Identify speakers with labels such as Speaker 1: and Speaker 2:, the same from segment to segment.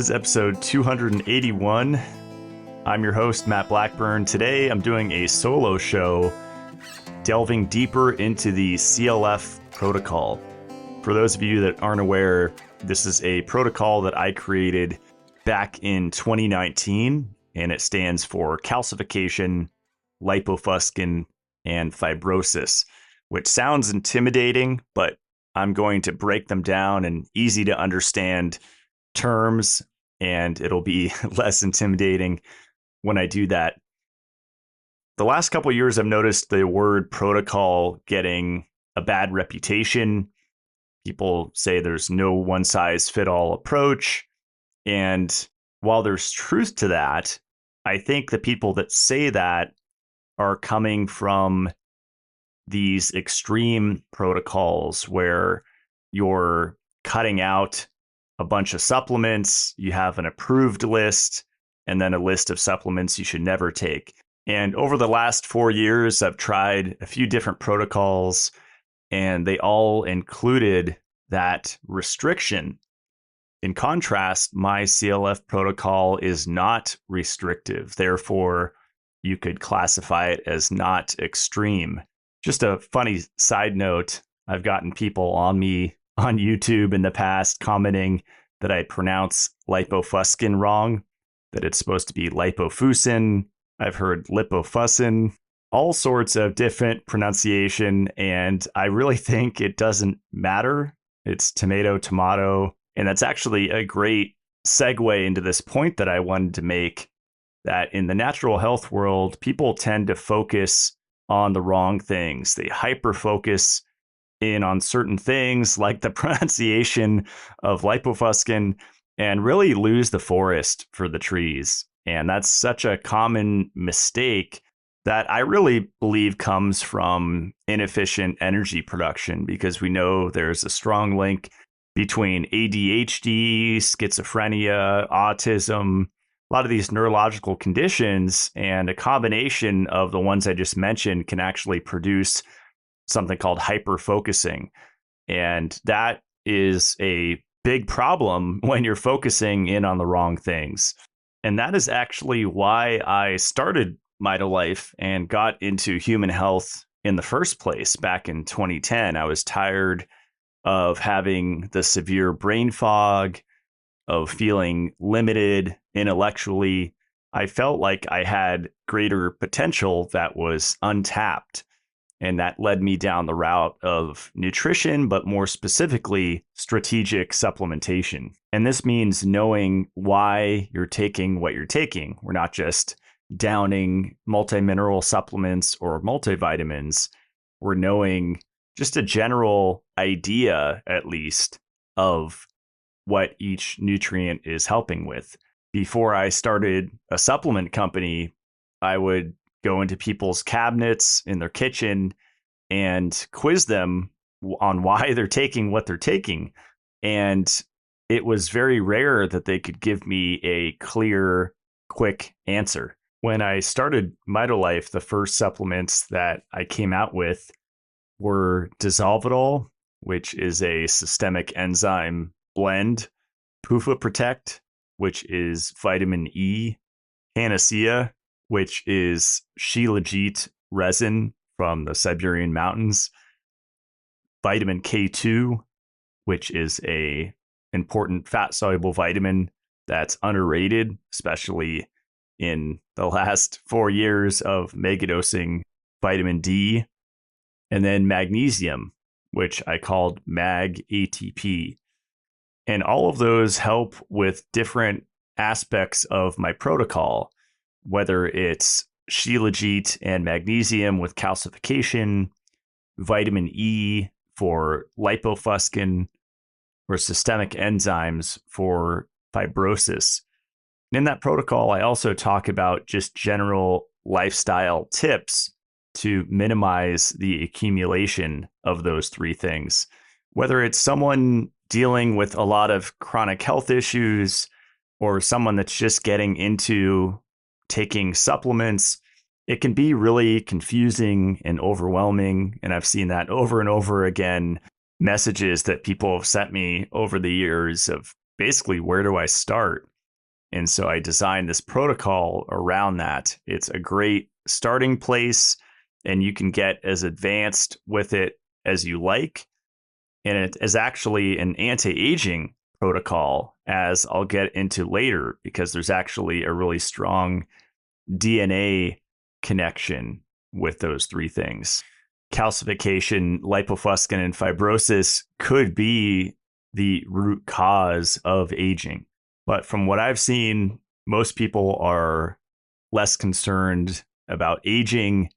Speaker 1: This is episode 281. I'm your host, Matt Blackburn. Today, I'm doing a solo show delving deeper into the CLF Protocol. For those of you that aren't aware, this is a protocol that I created back in 2019, and it stands for calcification, Lipofuscin, and fibrosis, which sounds intimidating, but I'm going to break them down in easy to understand terms, and it'll be less intimidating when I do that. The last couple of years, I've noticed the word protocol getting a bad reputation. People say there's no one-size-fit-all approach. And while there's truth to that, I think the people that say that are coming from these extreme protocols where you're cutting out a bunch of supplements, you have an approved list, and then a list of supplements you should never take. And over the last 4 years, I've tried a few different protocols, and they all included that restriction. In contrast, my CLF protocol is not restrictive. Therefore, you could classify it as not extreme. Just a funny side note, I've gotten people on me on YouTube in the past commenting that I pronounce Lipofuscin wrong, that it's supposed to be Lipofuscin. I've heard Lipofuscin, all sorts of different pronunciation, and I really think it doesn't matter. It's tomato, tomato. And that's actually a great segue into this point that I wanted to make, that in the natural health world, people tend to focus on the wrong things. They hyper-focus in on certain things like the pronunciation of Lipofuscin and really lose the forest for the trees. And that's such a common mistake that I really believe comes from inefficient energy production, because we know there's a strong link between ADHD, schizophrenia, autism, a lot of these neurological conditions, and a combination of the ones I just mentioned can actually produce something called hyperfocusing. And that is a big problem when you're focusing in on the wrong things. And that is actually why I started Mitolife and got into human health in the first place back in 2010. I was tired of having the severe brain fog, of feeling limited intellectually. I felt like I had greater potential that was untapped. And that led me down the route of nutrition, but more specifically, strategic supplementation. And this means knowing why you're taking what you're taking. We're not just downing multi-mineral supplements or multivitamins. We're knowing just a general idea, at least, of what each nutrient is helping with. Before I started a supplement company, I would go into people's cabinets in their kitchen and quiz them on why they're taking what they're taking. And it was very rare that they could give me a clear, quick answer. When I started Mitolife, the first supplements that I came out with were Dissolvidol, which is a systemic enzyme blend, PUFA Protect, which is vitamin E, Panacea, which is shilajit resin from the Siberian mountains, vitamin K2, which is a important fat-soluble vitamin that's underrated, especially in the last 4 years of megadosing vitamin D, and then magnesium, which I called Mag ATP. And all of those help with different aspects of my protocol, whether it's shilajit and magnesium with calcification, vitamin E for lipofuscin, or systemic enzymes for fibrosis. In that protocol, I also talk about just general lifestyle tips to minimize the accumulation of those three things. Whether it's someone dealing with a lot of chronic health issues or someone that's just getting into taking supplements, it can be really confusing and overwhelming. And I've seen that over and over again. Messages that people have sent me over the years of basically, where do I start? And so I designed this protocol around that. It's a great starting place, and you can get as advanced with it as you like. And it is actually an anti-aging protocol, as I'll get into later, because there's actually a really strong DNA connection with those three things. Calcification, lipofuscin, and fibrosis could be the root cause of aging. But from what I've seen, most people are less concerned about aging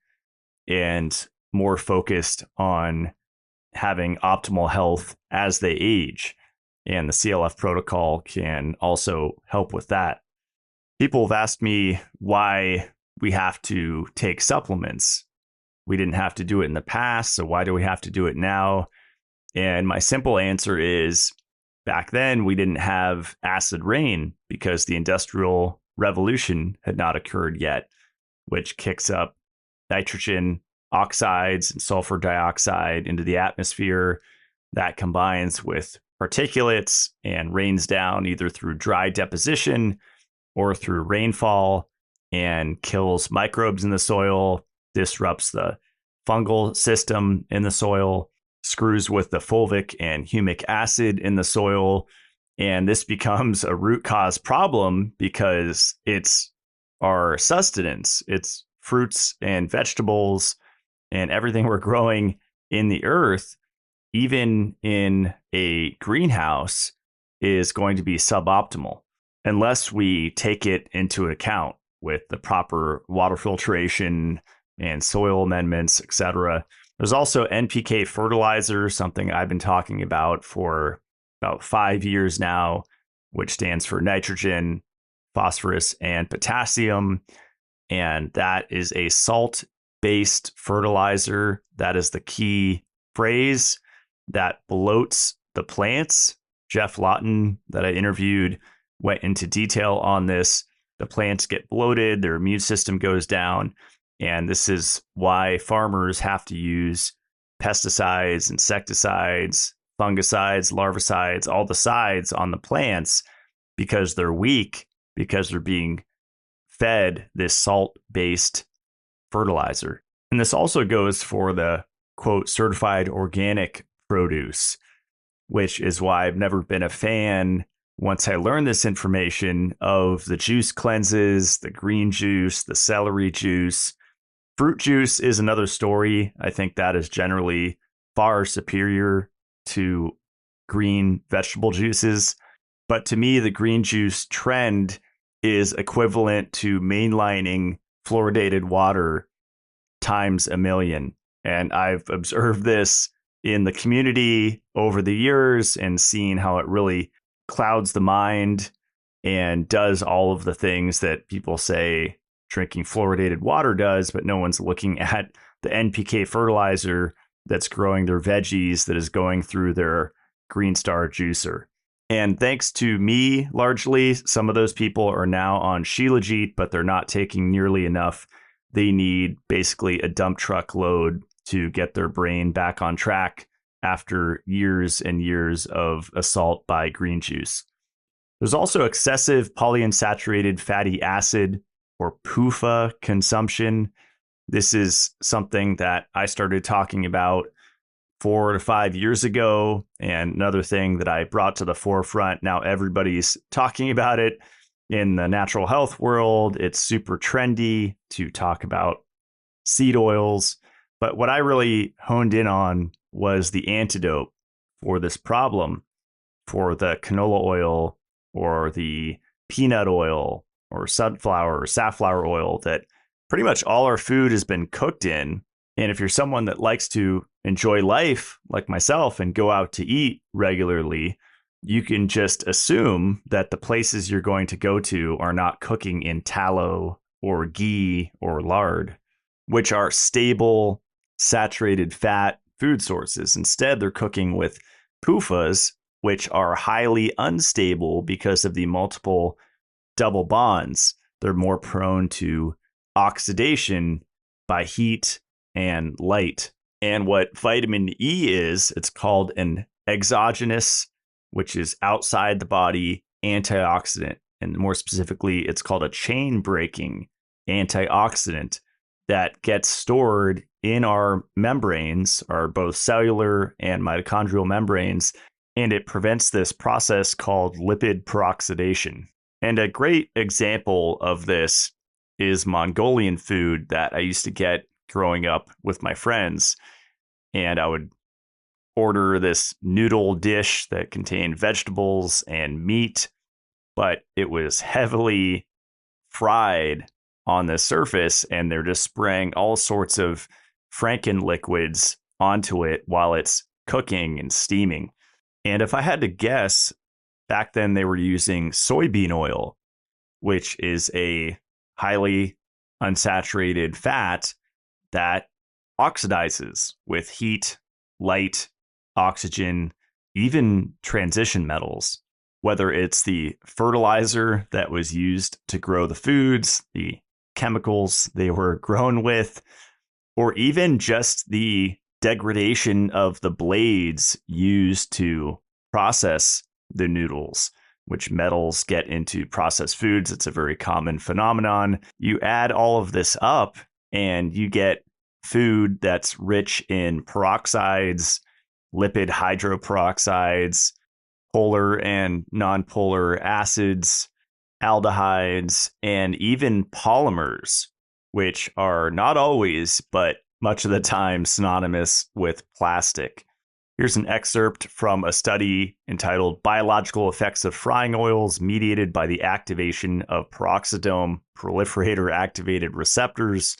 Speaker 1: and more focused on having optimal health as they age. And the CLF protocol can also help with that. People have asked me why we have to take supplements. We didn't have to do it in the past, so why do we have to do it now? And my simple answer is, back then we didn't have acid rain because the Industrial Revolution had not occurred yet, which kicks up nitrogen oxides and sulfur dioxide into the atmosphere. That combines with particulates and rains down either through dry deposition or through rainfall and kills microbes in the soil, disrupts the fungal system in the soil, screws with the fulvic and humic acid in the soil. And this becomes a root cause problem because it's our sustenance. It's fruits and vegetables and everything we're growing in the earth, even in a greenhouse, is going to be suboptimal unless we take it into account with the proper water filtration and soil amendments, etc. There's also NPK fertilizer, something I've been talking about for about 5 years now, which stands for nitrogen, phosphorus, and potassium. And that is a salt-based fertilizer. That is the key phrase that bloats the plants. Jeff Lawton, that I interviewed, went into detail on this. The plants get bloated, their immune system goes down, and this is why farmers have to use pesticides, insecticides, fungicides, larvicides, all the sides on the plants because they're weak, because they're being fed this salt-based fertilizer. And this also goes for the, quote, certified organic produce, which is why I've never been a fan, once I learned this information, of the juice cleanses, the green juice, the celery juice. Fruit juice is another story. I think that is generally far superior to green vegetable juices. But to me, the green juice trend is equivalent to mainlining fluoridated water times a million. And I've observed this in the community over the years and seen how it really clouds the mind and does all of the things that people say drinking fluoridated water does, but no one's looking at the NPK fertilizer that's growing their veggies, that is going through their Green Star juicer. And thanks to me, largely, some of those people are now on Shilajit, but they're not taking nearly enough. They need basically a dump truck load to get their brain back on track after years and years of assault by green juice. There's also excessive polyunsaturated fatty acid, or PUFA, consumption. This is something that I started talking about 4 to 5 years ago, and another thing that I brought to the forefront. Now everybody's talking about it in the natural health world. It's super trendy to talk about seed oils. But what I really honed in on was the antidote for this problem, for the canola oil or the peanut oil or sunflower or safflower oil that pretty much all our food has been cooked in. And if you're someone that likes to enjoy life like myself and go out to eat regularly, you can just assume that the places you're going to go to are not cooking in tallow or ghee or lard, which are stable, saturated fat food sources. Instead, they're cooking with PUFAs, which are highly unstable because of the multiple double bonds. They're more prone to oxidation by heat and light. And what vitamin E is, it's called an exogenous, which is outside the body, antioxidant. and more specifically, it's called a chain-breaking antioxidant that gets stored in our membranes, our both cellular and mitochondrial membranes, and it prevents this process called lipid peroxidation. And a great example of this is Mongolian food that I used to get growing up with my friends. And I would order this noodle dish that contained vegetables and meat, but it was heavily fried on the surface, and they're just spraying all sorts of Franken liquids onto it while it's cooking and steaming. And if I had to guess, back then they were using soybean oil, which is a highly unsaturated fat that oxidizes with heat, light, oxygen, even transition metals. Whether it's the fertilizer that was used to grow the foods, the chemicals they were grown with, or even just the degradation of the blades used to process the noodles, which metals get into processed foods. It's a very common phenomenon. You add all of this up and you get food that's rich in peroxides, lipid hydroperoxides, polar and nonpolar acids, aldehydes, and even polymers, which are not always, but much of the time, synonymous with plastic. Here's an excerpt from a study entitled Biological Effects of Frying Oils Mediated by the Activation of Peroxidome Proliferator Activated Receptors.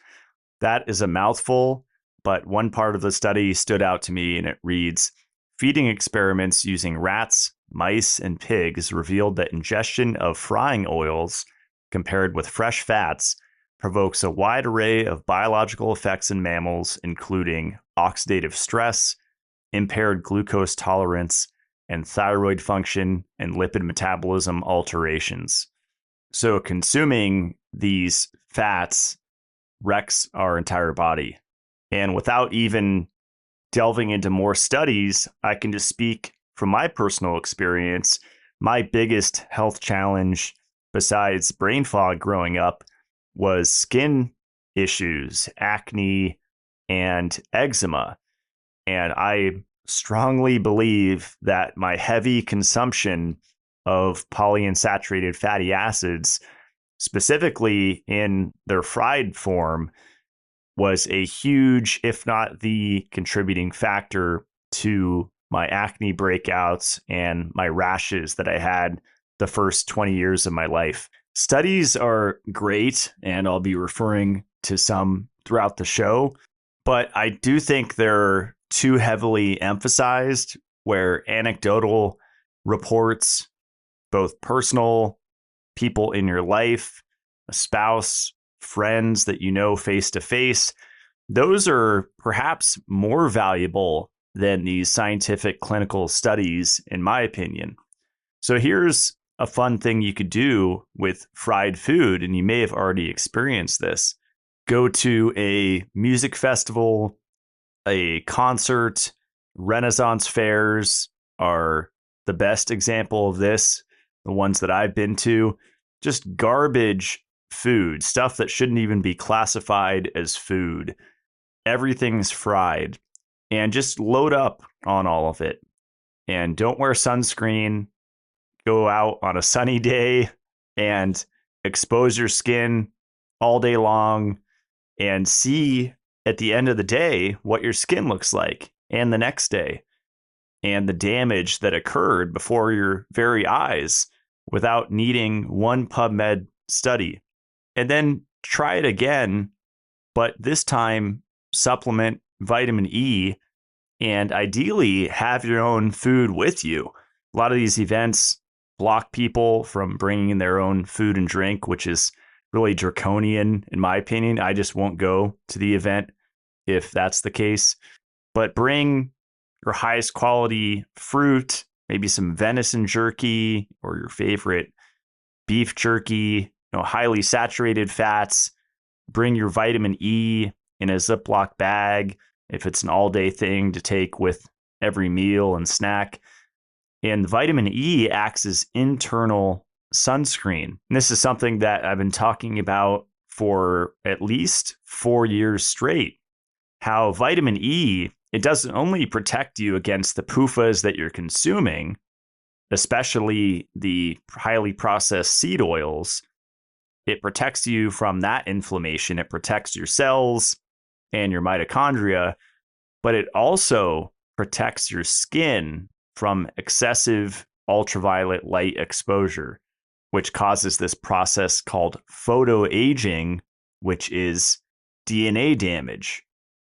Speaker 1: That is a mouthful, but one part of the study stood out to me, and it reads, feeding experiments using rats, mice, and pigs revealed that ingestion of frying oils compared with fresh fats provokes a wide array of biological effects in mammals, including oxidative stress, impaired glucose tolerance, and thyroid function and lipid metabolism alterations. So consuming these fats wrecks our entire body. And without even delving into more studies, I can just speak from my personal experience. My biggest health challenge, besides brain fog growing up, was skin issues, acne, and eczema. And I strongly believe that my heavy consumption of polyunsaturated fatty acids, specifically in their fried form, was a huge, if not the contributing factor to my acne breakouts and my rashes that I had the first 20 years of my life. Studies are great, and I'll be referring to some throughout the show, but I do think they're too heavily emphasized, where anecdotal reports, both personal, people in your life, a spouse, friends that you know face to face, those are perhaps more valuable than these scientific clinical studies, in my opinion. So here's a fun thing you could do with fried food, and you may have already experienced this. Go to a music festival, a concert. Renaissance fairs are the best example of this, the ones that I've been to. Just garbage food, stuff that shouldn't even be classified as food. Everything's fried, and just load up on all of it. And don't wear sunscreen. Go out on a sunny day and expose your skin all day long and see at the end of the day what your skin looks like, and the next day, and the damage that occurred before your very eyes without needing one PubMed study. And then try it again, but this time supplement vitamin E, and ideally have your own food with you. A lot of these events block people from bringing their own food and drink, which is really draconian, in my opinion. I just won't go to the event if that's the case. But bring your highest quality fruit, maybe some venison jerky or your favorite beef jerky, highly saturated fats. Bring your vitamin E in a Ziploc bag if it's an all-day thing to take with every meal and snack. And vitamin E acts as internal sunscreen. And this is something that I've been talking about for at least 4 years straight. How vitamin E, it doesn't only protect you against the PUFAs that you're consuming, especially the highly processed seed oils. It protects you from that inflammation. It protects your cells and your mitochondria, but it also protects your skin from excessive ultraviolet light exposure, which causes this process called photoaging, which is DNA damage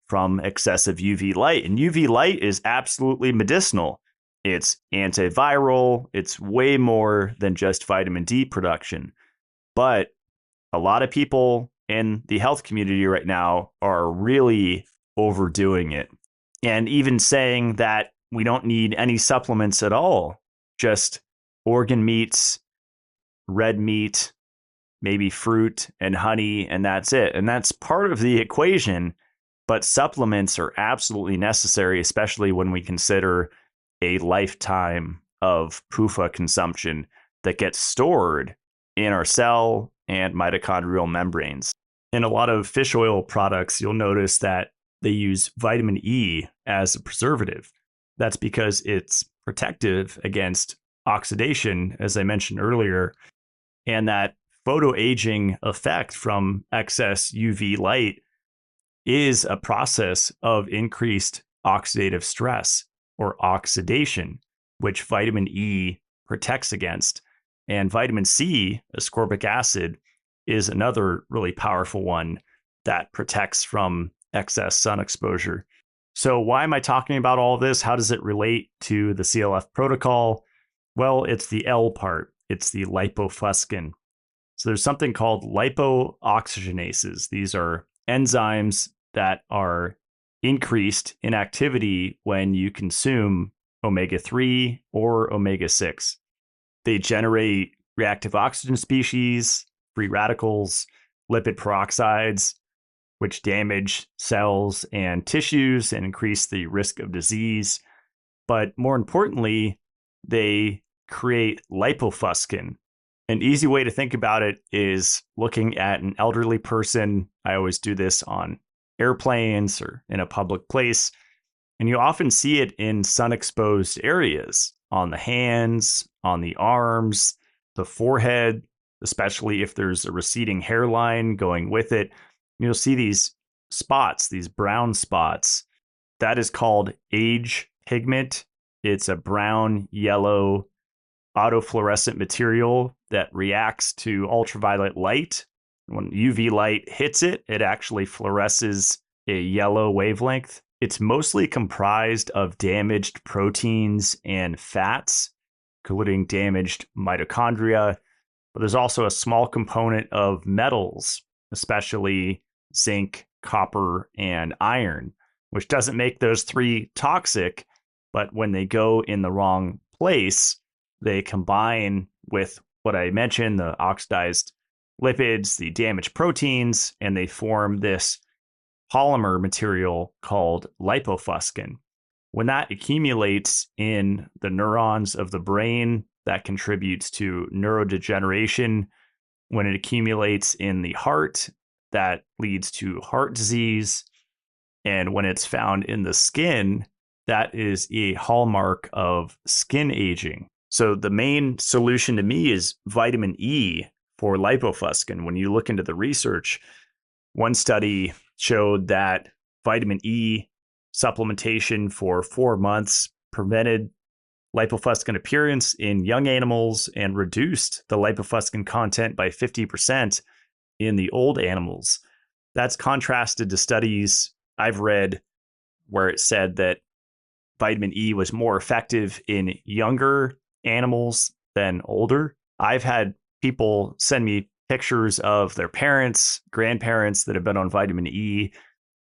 Speaker 1: from excessive UV light. And UV light is absolutely medicinal. It's antiviral. It's way more than just vitamin D production. But a lot of people in the health community right now are really overdoing it. And even saying that we don't need any supplements at all, just organ meats, red meat, maybe fruit and honey, and that's it. And that's part of the equation. But supplements are absolutely necessary, especially when we consider a lifetime of PUFA consumption that gets stored in our cell and mitochondrial membranes. In a lot of fish oil products, you'll notice that they use vitamin E as a preservative. That's because it's protective against oxidation, as I mentioned earlier, and that photoaging effect from excess UV light is a process of increased oxidative stress or oxidation, which vitamin E protects against. And vitamin C, ascorbic acid, is another really powerful one that protects from excess sun exposure. So why am I talking about all of this? How does it relate to the CLF protocol? Well, it's the L part. It's the lipofuscin. So there's something called lipooxygenases. These are enzymes that are increased in activity when you consume omega-3 or omega-6. They generate reactive oxygen species, free radicals, lipid peroxides, which damage cells and tissues and increase the risk of disease. But more importantly, they create lipofuscin. An easy way to think about it is looking at an elderly person. I always do this on airplanes or in a public place. And you often see it in sun-exposed areas, on the hands, on the arms, the forehead, especially if there's a receding hairline going with it. You'll see these spots, these brown spots. That is called age pigment. It's a brown, yellow, autofluorescent material that reacts to ultraviolet light. When UV light hits it, it actually fluoresces a yellow wavelength. It's mostly comprised of damaged proteins and fats, including damaged mitochondria. But there's also a small component of metals, especially zinc, copper, and iron, which doesn't make those three toxic. But when they go in the wrong place, they combine with what I mentioned, the oxidized lipids, the damaged proteins, and they form this polymer material called lipofuscin. When that accumulates in the neurons of the brain, that contributes to neurodegeneration. When it accumulates in the heart, that leads to heart disease. And when it's found in the skin, that is a hallmark of skin aging. So the main solution to me is vitamin E for lipofuscin. When you look into the research, one study showed that vitamin E supplementation for 4 months prevented lipofuscin appearance in young animals and reduced the lipofuscin content by 50% in the old animals. That's contrasted to studies I've read where it said that vitamin E was more effective in younger animals than older. I've had people send me pictures of their parents, grandparents that have been on vitamin E,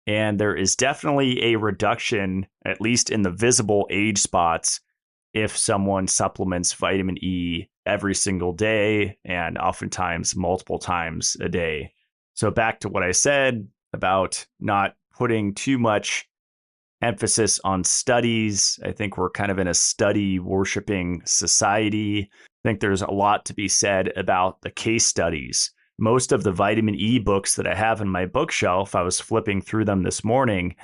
Speaker 1: and there is definitely a reduction, at least in the visible age spots, if someone supplements vitamin E every single day and oftentimes multiple times a day. So back to what I said about not putting too much emphasis on studies. I think we're kind of in a study worshiping society. I think there's a lot to be said about the case studies. Most of the vitamin E books that I have in my bookshelf, I was flipping through them this morning,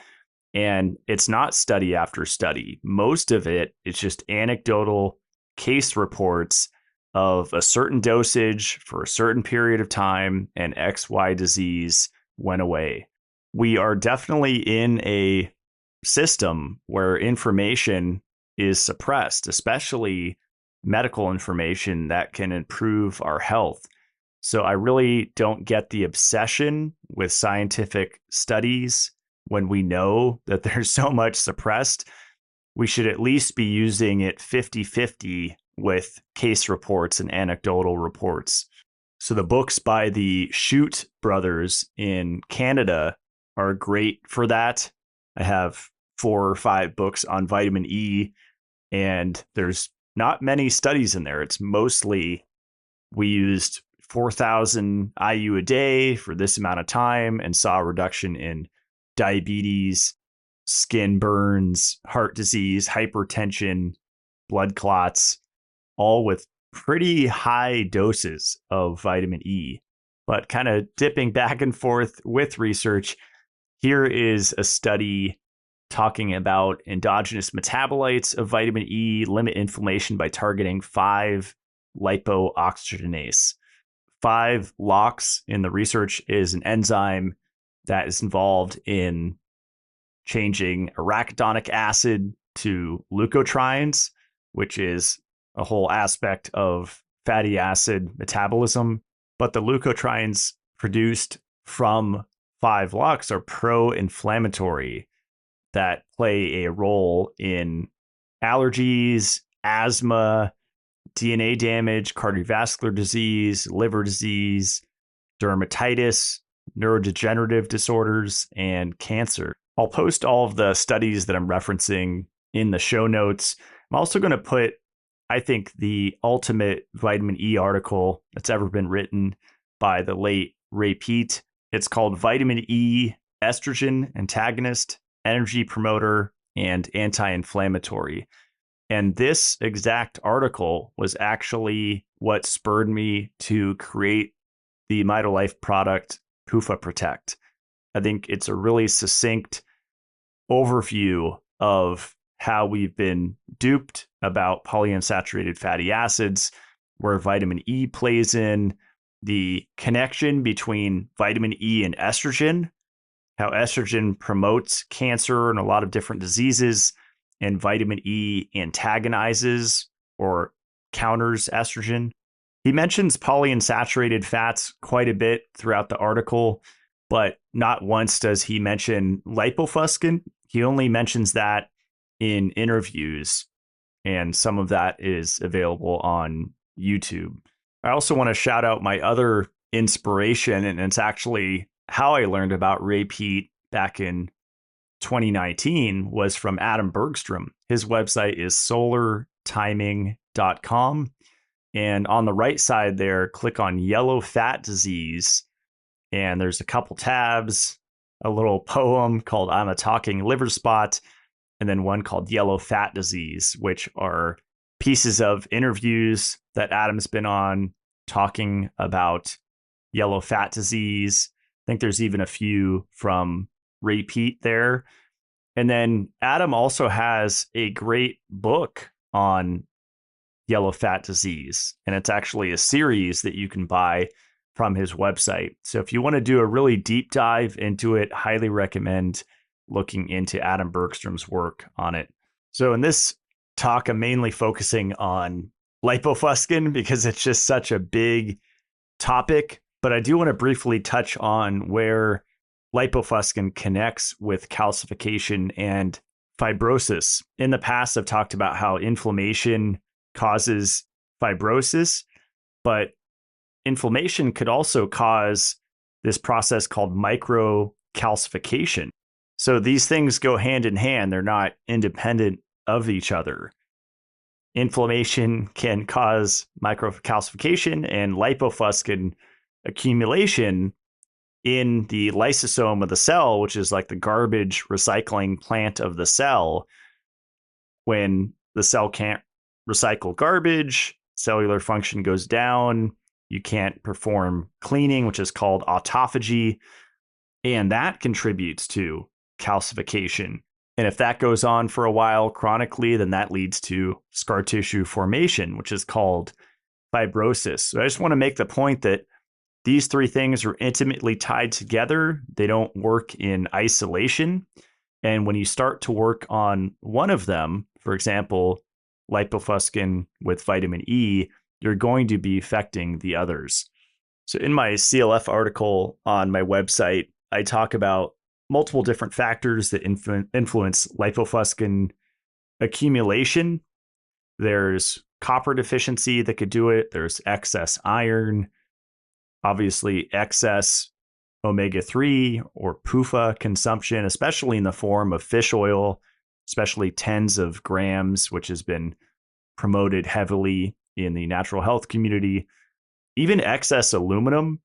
Speaker 1: and it's not study after study. Most of it is just anecdotal case reports of a certain dosage for a certain period of time and XY disease went away. We are definitely in a system where information is suppressed, especially medical information that can improve our health. So I really don't get the obsession with scientific studies when we know that there's so much suppressed. We should at least be using it 50-50 with case reports and anecdotal reports. So the books by the Shute brothers in Canada are great for that. I have 4 or 5 books on vitamin E, and there's not many studies in there. It's mostly we used 4,000 IU a day for this amount of time and saw a reduction in diabetes, skin burns, heart disease, hypertension, blood clots, all with pretty high doses of vitamin E. But kind of dipping back and forth with research, here is a study talking about endogenous metabolites of vitamin E limit inflammation by targeting 5-lipooxygenase. 5-LOX in the research is an enzyme that is involved in changing arachidonic acid to leukotrienes, which is a whole aspect of fatty acid metabolism. But the leukotrienes produced from 5-LOX are pro-inflammatory that play a role in allergies, asthma, DNA damage, cardiovascular disease, liver disease, dermatitis, neurodegenerative disorders, and cancer. I'll post all of the studies that I'm referencing in the show notes. I'm also going to put, I think, the ultimate vitamin E article that's ever been written by the late Ray Peat. It's called Vitamin E, Estrogen Antagonist, Energy Promoter, and Anti-Inflammatory. And this exact article was actually what spurred me to create the Mitolife product, PUFA Protect. I think it's a really succinct overview of how we've been duped about polyunsaturated fatty acids, where vitamin E plays in, the connection between vitamin E and estrogen, how estrogen promotes cancer and a lot of different diseases, and vitamin E antagonizes or counters estrogen. He mentions polyunsaturated fats quite a bit throughout the article, but not once does he mention lipofuscin. He only mentions that in interviews, and some of that is available on YouTube. I also want to shout out my other inspiration, and it's actually how I learned about Ray Peat back in 2019 was from Adam Bergstrom. His website is solartiming.com. And on the right side there, click on yellow fat disease. And there's a couple tabs, a little poem called I'm a Talking Liver Spot, and then one called Yellow Fat Disease, which are pieces of interviews that Adam's been on talking about yellow fat disease. I think there's even a few from Ray Peat there. And then Adam also has a great book on yellow fat disease, and it's actually a series that you can buy from his website. So if you want to do a really deep dive into it, highly recommend looking into Adam Bergstrom's work on it. So in this talk, I'm mainly focusing on lipofuscin because it's just such a big topic, but I do want to briefly touch on where lipofuscin connects with calcification and fibrosis. In the past, I've talked about how inflammation causes fibrosis, but inflammation could also cause this process called microcalcification. So these things go hand in hand. They're not independent of each other. Inflammation can cause microcalcification, and lipofuscin accumulation in the lysosome of the cell, which is like the garbage recycling plant of the cell. When the cell can't recycle garbage, cellular function goes down. You can't perform cleaning, which is called autophagy. And that contributes to calcification. And if that goes on for a while chronically, then that leads to scar tissue formation, which is called fibrosis. So I just want to make the point that these three things are intimately tied together. They don't work in isolation. And when you start to work on one of them, for example, lipofuscin with vitamin E, you're going to be affecting the others. So in my CLF article on my website, I talk about multiple different factors that influence lipofuscin accumulation. There's copper deficiency that could do it. There's excess iron, obviously excess omega-3 or PUFA consumption, especially in the form of fish oil, especially tens of grams, which has been promoted heavily in the natural health community. Even excess aluminum,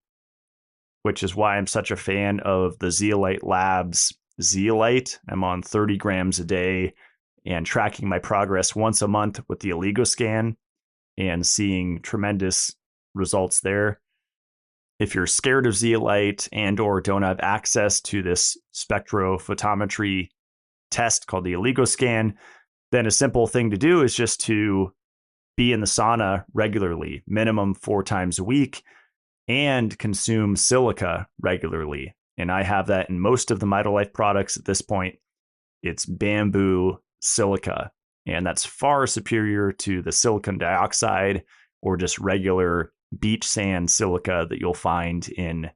Speaker 1: which is why I'm such a fan of the Zeolite Labs zeolite. I'm on 30 grams a day and tracking my progress once a month with the OligoScan and seeing tremendous results there. If you're scared of zeolite and or don't have access to this spectrophotometry test called the OligoScan, then a simple thing to do is just to be in the sauna regularly, minimum 4 times a week, and consume silica regularly. And I have that in most of the Mitolife products at this point. It's bamboo silica, and that's far superior to the silicon dioxide or just regular beach sand silica that you'll find in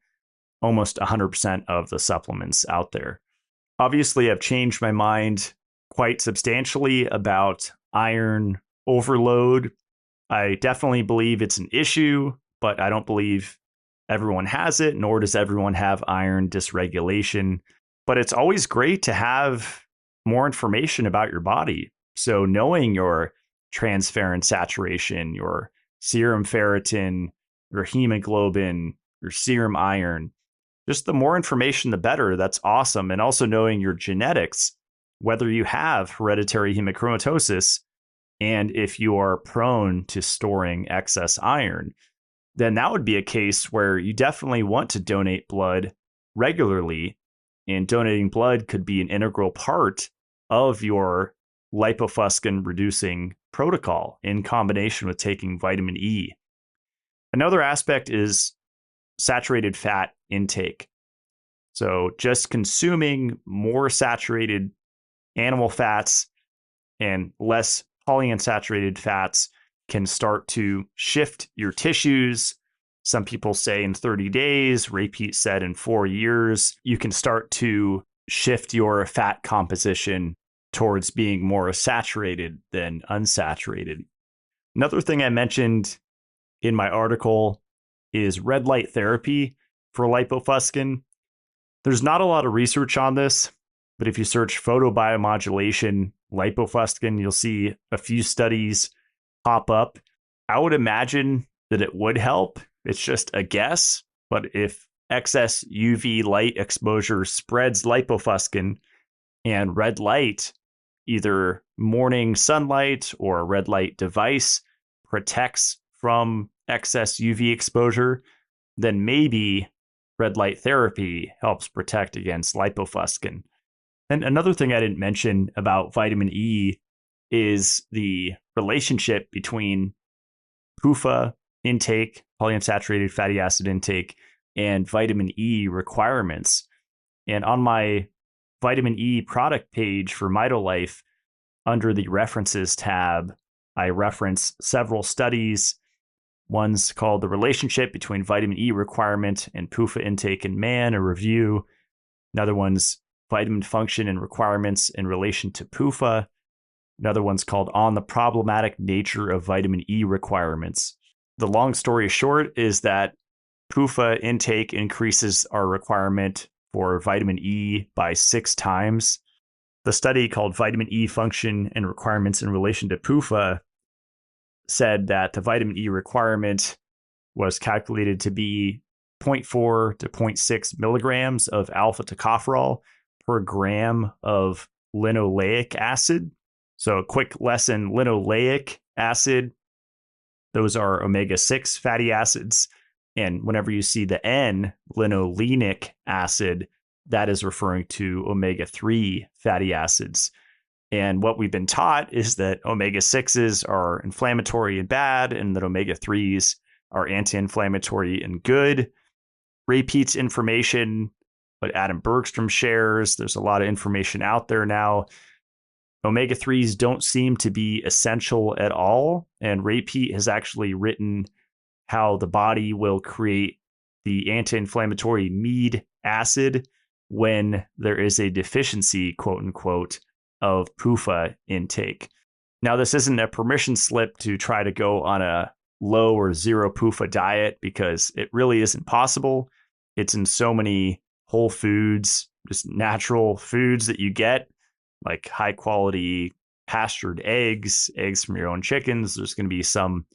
Speaker 1: almost 100% of the supplements out there. Obviously, I've changed my mind quite substantially about iron overload. I definitely believe it's an issue, but I don't believe everyone has it, nor does everyone have iron dysregulation. But it's always great to have more information about your body. So knowing your transferrin saturation, your serum ferritin, your hemoglobin, your serum iron, just the more information, the better. That's awesome. And also knowing your genetics, whether you have hereditary hemochromatosis, and if you are prone to storing excess iron, then that would be a case where you definitely want to donate blood regularly. And donating blood could be an integral part of your lipofuscin reducing protocol in combination with taking vitamin E. Another aspect is saturated fat intake. So just consuming more saturated animal fats and less polyunsaturated fats can start to shift your tissues. Some people say in 30 days, Repeat said in 4 years, you can start to shift your fat composition towards being more saturated than unsaturated. Another thing I mentioned in my article is red light therapy for lipofuscin. There's not a lot of research on this, but if you search photobiomodulation lipofuscin, you'll see a few studies pop up. I would imagine that it would help. It's just a guess, but if excess UV light exposure spreads lipofuscin and red light, either morning sunlight or a red light device, protects from excess UV exposure, then maybe red light therapy helps protect against lipofuscin. And another thing I didn't mention about vitamin E is the relationship between PUFA intake, polyunsaturated fatty acid intake, and vitamin E requirements. And on my vitamin E product page for Mitolife, under the references tab, I reference several studies. One's called The Relationship Between Vitamin E Requirement and PUFA Intake in Man, a review. Another one's Vitamin Function and Requirements in Relation to PUFA. Another one's called On the Problematic Nature of Vitamin E Requirements. The long story short is that PUFA intake increases our requirement for vitamin E by 6 times. The study called Vitamin E Function and Requirements in Relation to PUFA said that the vitamin E requirement was calculated to be 0.4 to 0.6 milligrams of alpha tocopherol per gram of linoleic acid. So a quick lesson, linoleic acid Those are omega-6 fatty acids. And whenever you see the N, linolenic acid, that is referring to omega-3 fatty acids. And what we've been taught is that omega-6s are inflammatory and bad, and that omega-3s are anti-inflammatory and good. Repeats information, what Adam Bergstrom shares. There's a lot of information out there now. Omega-3s don't seem to be essential at all. And Ray Peat has actually written how the body will create the anti-inflammatory mead acid when there is a deficiency, quote unquote, of PUFA intake. Now, this isn't a permission slip to try to go on a low or zero PUFA diet, because it really isn't possible. It's in so many whole foods, just natural foods that you get, like high quality pastured eggs from your own chickens. There's going to be some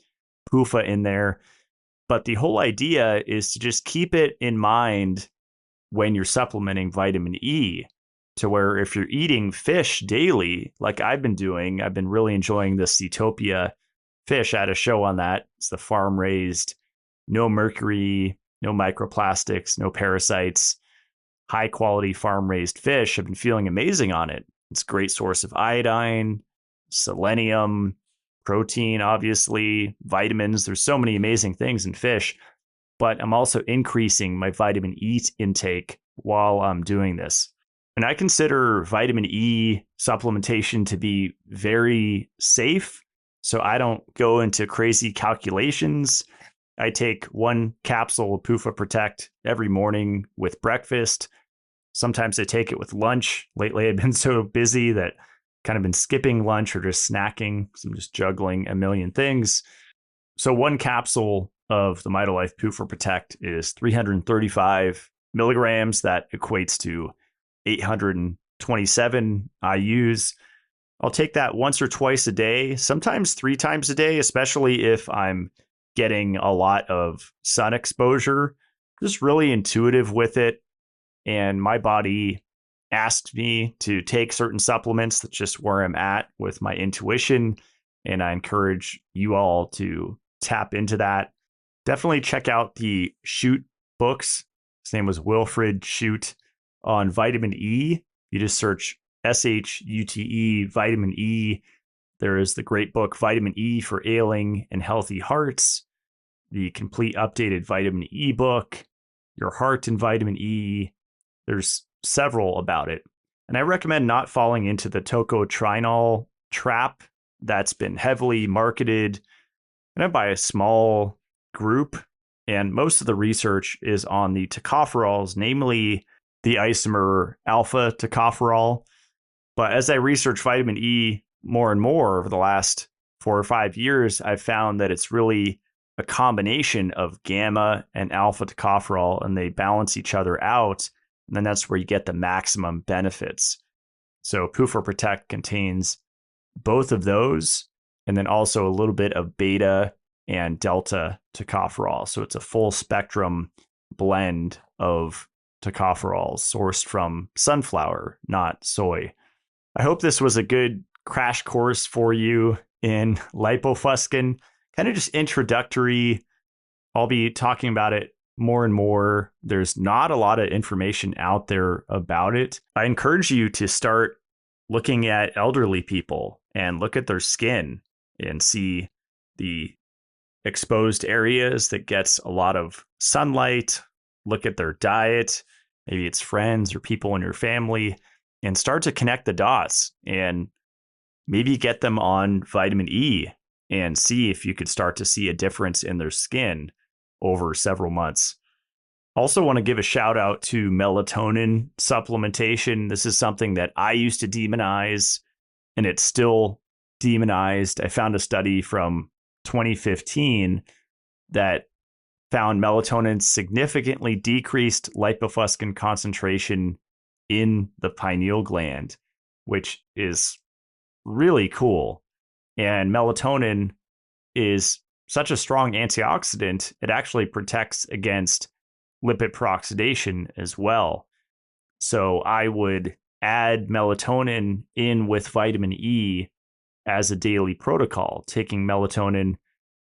Speaker 1: PUFA in there. But the whole idea is to just keep it in mind when you're supplementing vitamin E, to where if you're eating fish daily, like I've been doing, I've been really enjoying the Seatopia fish. I had a show on that. It's the farm raised, no mercury, no microplastics, no parasites, high quality farm raised fish. I've been feeling amazing on it. It's a great source of iodine, selenium, protein, obviously, vitamins. There's so many amazing things in fish, but I'm also increasing my vitamin E intake while I'm doing this. And I consider vitamin E supplementation to be very safe. So I don't go into crazy calculations. I take 1 capsule of PUFA Protect every morning with breakfast. Sometimes I take it with lunch. Lately, I've been so busy that kind of been skipping lunch or just snacking, because I'm just juggling a million things. So 1 capsule of the Mitolife PUFA Protect is 335 milligrams. That equates to 827 IUs. I'll take that once or twice a day, sometimes 3 times a day, especially if I'm getting a lot of sun exposure. Just really intuitive with it. And my body asked me to take certain supplements. That's just where I'm at with my intuition. And I encourage you all to tap into that. Definitely check out the Shoot books. His name was Wilfred Shoot on vitamin E. You just search SHUTE, vitamin E. There is the great book, Vitamin E for Ailing and Healthy Hearts, the complete updated vitamin E book, Your Heart and Vitamin E. There's several about it. And I recommend not falling into the tocotrienol trap that's been heavily marketed by a small group. And most of the research is on the tocopherols, namely the isomer alpha tocopherol. But as I research vitamin E more and more over the last 4 or 5 years, I've found that it's really a combination of gamma and alpha tocopherol, and they balance each other out. And then that's where you get the maximum benefits. So PUFA Protect contains both of those, and then also a little bit of beta and delta tocopherol. So it's a full spectrum blend of tocopherols sourced from sunflower, not soy. I hope this was a good crash course for you in Lipofuscin, kind of just introductory. I'll be talking about it more and more. There's not a lot of information out there about it. I encourage you to start looking at elderly people and look at their skin and see the exposed areas that gets a lot of sunlight. Look at their diet. Maybe it's friends or people in your family, and start to connect the dots and maybe get them on vitamin E and see if you could start to see a difference in their skin over several months. Also want to give a shout out to melatonin supplementation. This is something that I used to demonize, and it's still demonized. I found a study from 2015 that found melatonin significantly decreased lipofuscin concentration in the pineal gland, which is really cool. And melatonin is such a strong antioxidant, it actually protects against lipid peroxidation as well. So I would add melatonin in with vitamin E as a daily protocol, taking melatonin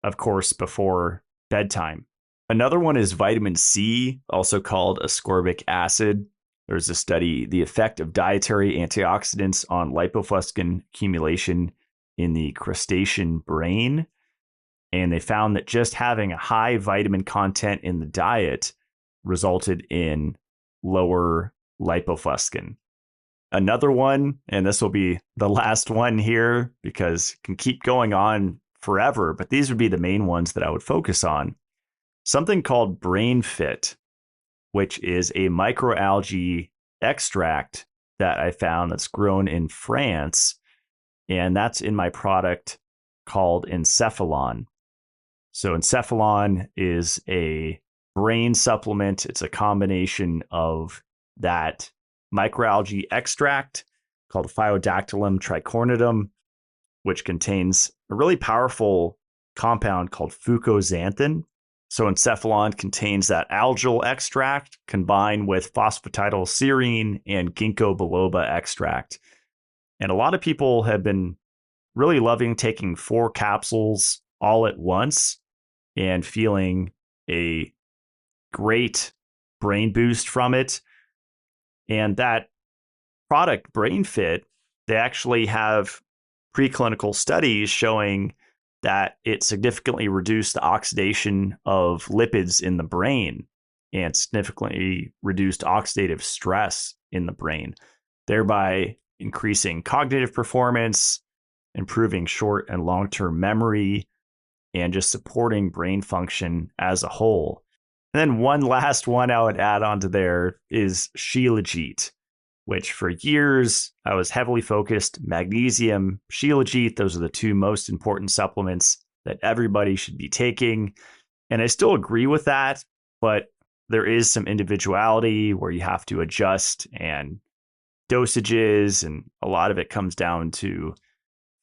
Speaker 1: of course, before bedtime. Another one is vitamin C, also called ascorbic acid. There's a study, the effect of dietary antioxidants on lipofuscin accumulation in the crustacean brain. And they found that just having a high vitamin content in the diet resulted in lower lipofuscin. Another one, and this will be the last one here because it can keep going on forever, but these would be the main ones that I would focus on. Something called Brain Fit, which is a microalgae extract that I found that's grown in France. And that's in my product called Encephalon. So Encephalon is a brain supplement. It's a combination of that microalgae extract called Phyodactylum tricornidum, which contains a really powerful compound called fucoxanthin. So Encephalon contains that algal extract combined with phosphatidylserine and ginkgo biloba extract. And a lot of people have been really loving taking 4 capsules all at once and feeling a great brain boost from it. And that product, Brain Fit, they actually have preclinical studies showing that it significantly reduced the oxidation of lipids in the brain and significantly reduced oxidative stress in the brain, thereby increasing cognitive performance, improving short and long-term memory, and just supporting brain function as a whole. And then one last one I would add onto there is Shilajit, which for years I was heavily focused magnesium, Shilajit. Those are the 2 most important supplements that everybody should be taking. And I still agree with that, but there is some individuality where you have to adjust and dosages, and a lot of it comes down to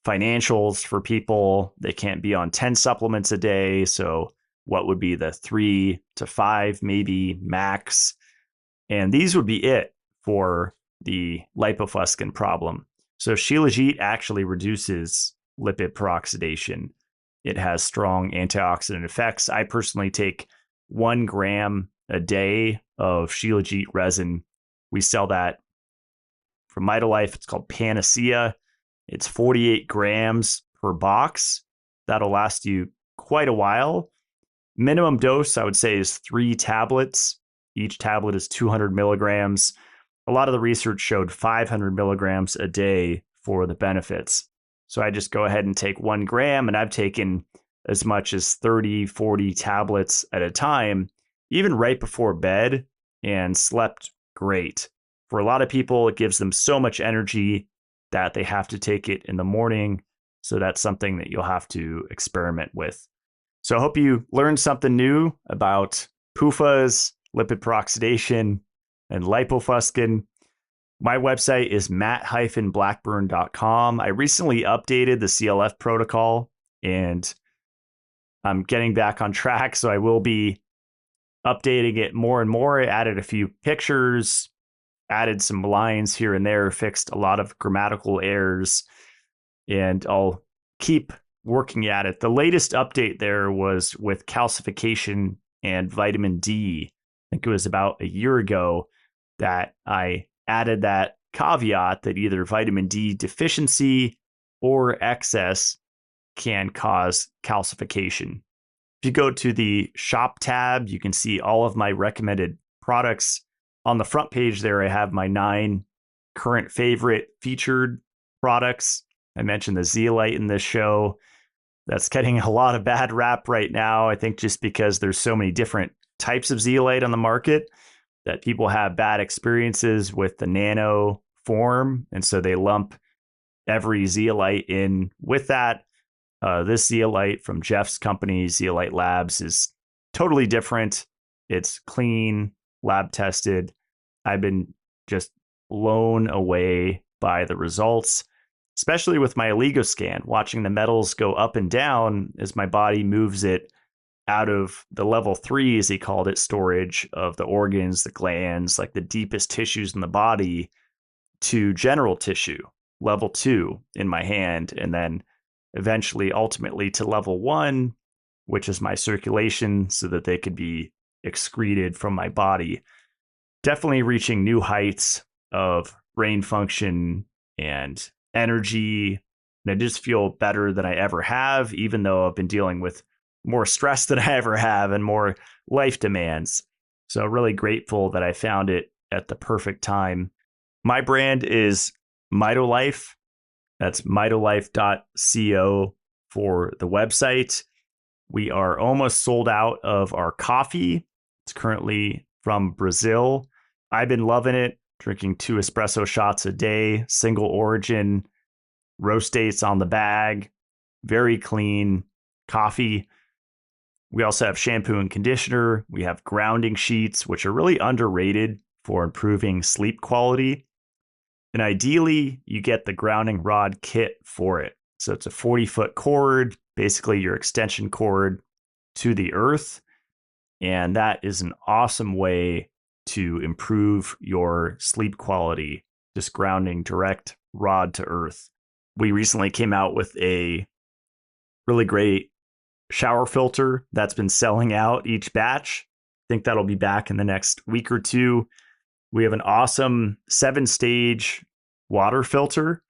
Speaker 1: financials for people. They can't be on 10 supplements a day. So what would be the 3 to 5 maybe max? And these would be it for the lipofuscin problem. So Shilajit actually reduces lipid peroxidation. It has strong antioxidant effects. I personally take 1 gram a day of Shilajit resin. We sell that from Mitolife. It's called Panacea. It's 48 grams per box. That'll last you quite a while. Minimum dose, I would say, is 3 tablets. Each tablet is 200 milligrams. A lot of the research showed 500 milligrams a day for the benefits. So I just go ahead and take 1 gram, and I've taken as much as 30, 40 tablets at a time, even right before bed, and slept great. For a lot of people, it gives them so much energy that they have to take it in the morning. So that's something that you'll have to experiment with. So I hope you learned something new about PUFAs, lipid peroxidation, and lipofuscin. My website is matt-blackburn.com. I recently updated the CLF protocol, and I'm getting back on track. So I will be updating it more and more. I added a few pictures, added some lines here and there, fixed a lot of grammatical errors, and I'll keep working at it. The latest update there was with calcification and vitamin D. I think it was about a year ago that I added that caveat that either vitamin D deficiency or excess can cause calcification. If you go to the shop tab, you can see all of my recommended products. On the front page there, I have my 9 current favorite featured products. I mentioned the zeolite in this show. That's getting a lot of bad rap right now. I think just because there's so many different types of zeolite on the market that people have bad experiences with the nano form. And so they lump every zeolite in with that. This zeolite from Jeff's company, Zeolite Labs, is totally different. It's clean, lab tested. I've been just blown away by the results, especially with my oligoscan, watching the metals go up and down as my body moves it out of the level 3, as he called it, storage of the organs, the glands, like the deepest tissues in the body, to general tissue, level 2 in my hand, and then eventually, ultimately, to level 1 which is my circulation, so that they could be excreted from my body. Definitely reaching new heights of brain function and energy. And I just feel better than I ever have, even though I've been dealing with more stress than I ever have and more life demands. So really grateful that I found it at the perfect time. My brand is Mitolife. That's mitolife.co for the website. We are almost sold out of our coffee. It's currently from Brazil. I've been loving it, drinking 2 espresso shots a day, single origin, roast dates on the bag, very clean coffee. We also have shampoo and conditioner. We have grounding sheets, which are really underrated for improving sleep quality. And ideally, you get the grounding rod kit for it. So it's a 40-foot cord, basically your extension cord to the earth. And that is an awesome way to improve your sleep quality, just grounding direct rod to earth. We recently came out with a really great shower filter that's been selling out each batch. I think that'll be back in the next week or two. We have an awesome 7-stage water filter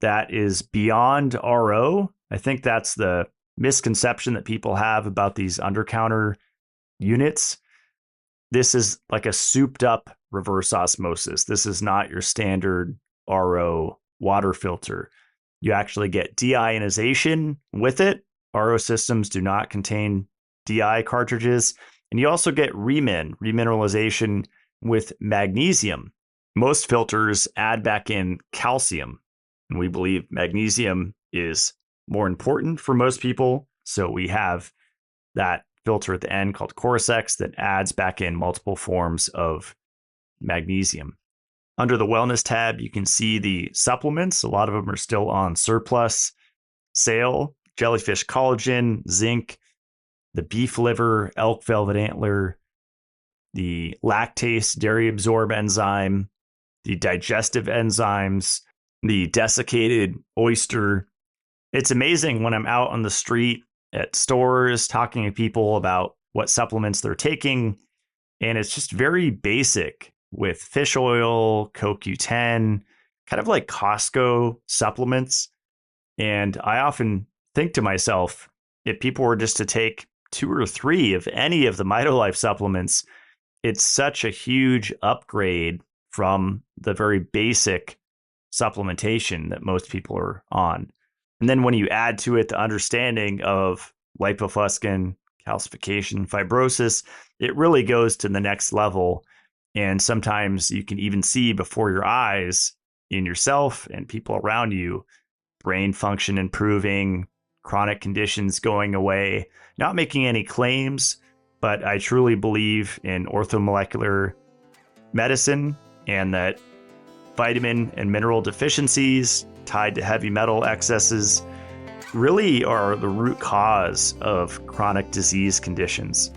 Speaker 1: that is beyond RO. I think that's the misconception that people have about these under-counter units. This is like a souped up reverse osmosis. This is not your standard RO water filter. You actually get deionization with it. RO systems do not contain DI cartridges. And you also get remineralization with magnesium. Most filters add back in calcium, and we believe magnesium is more important for most people. So we have that filter at the end called Coresex that adds back in multiple forms of magnesium. Under the wellness tab, you can see the supplements. A lot of them are still on surplus sale. Jellyfish collagen, zinc, the beef liver, elk velvet antler, the lactase dairy absorb enzyme, the digestive enzymes, the desiccated oyster. It's amazing when I'm out on the street at stores talking to people about what supplements they're taking. And it's just very basic with fish oil, CoQ10, kind of like Costco supplements. And I often think to myself, if people were just to take 2 or 3 of any of the Mitolife supplements, it's such a huge upgrade from the very basic supplementation that most people are on. And then when you add to it the understanding of lipofuscin, calcification, fibrosis, it really goes to the next level. And sometimes you can even see before your eyes in yourself and people around you, brain function improving, chronic conditions going away. Not making any claims, but I truly believe in orthomolecular medicine and that vitamin and mineral deficiencies tied to heavy metal excesses really are the root cause of chronic disease conditions.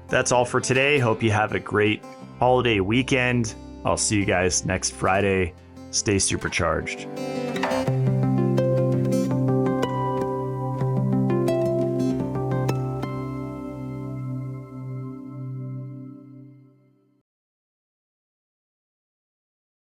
Speaker 1: That's all for today. Hope you have a great holiday weekend. I'll see you guys next Friday. Stay supercharged.